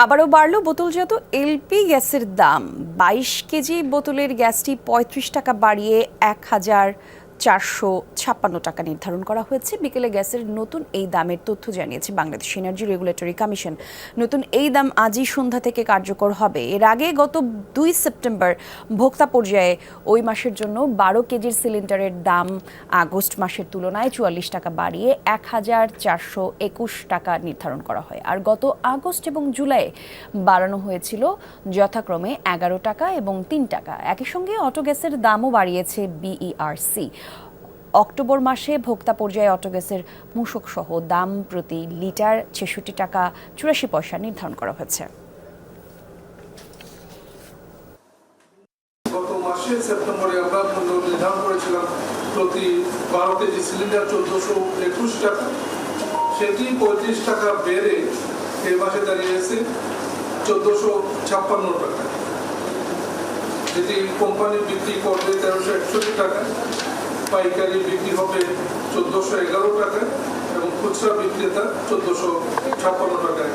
আবারও বাড়ল বোতলজাত এলপি গ্যাসের দাম। 22 কেজি বোতলের গ্যাসটি 35 টাকা বাড়িয়ে 1,456 টাকা নির্ধারণ করা হয়েছে। বিকেলে গ্যাসের নতুন এই দামের তথ্য জানিয়েছে বাংলাদেশ এনার্জি রেগুলেটরি কমিশন। নতুন এই দাম আজই সন্ধ্যা থেকে কার্যকর হবে। এর আগে গত 2 সেপ্টেম্বর ভোক্তা পর্যায়ে ওই মাসের জন্য 12 কেজির সিলিন্ডারের দাম আগস্ট মাসের তুলনায় 44 টাকা বাড়িয়ে 1,421 টাকা নির্ধারণ করা হয়। আর গত আগস্ট এবং জুলাই বাড়ানো হয়েছিল যথাক্রমে 11 টাকা এবং 3 টাকা। একই সঙ্গে অটোগ্যাসের দামও বাড়িয়েছে বিইআরসি। অক্টোবর মাসে ভোক্তা পর্যায়ে অটোগ্যাসের মূসক সহ দাম প্রতি লিটার 66 টাকা 84 পয়সা নির্ধারণ করা হয়েছে। গত মাসে সেপ্টেম্বরে আমরা মূল্য নির্ধারণ করেছিলাম প্রতি 12 কেজি সিলিন্ডার 1421 টাকা। সেটি 35 টাকা বেড়ে এই মাসে দাঁড়িয়েছে 1456 টাকা, যেটি কোম্পানি বিক্রি করবে 1361 টাকা, পাইকারি বিক্রি হবে 1411 টাকা এবং খুচরা বিক্রেতা 1456 টাকায়।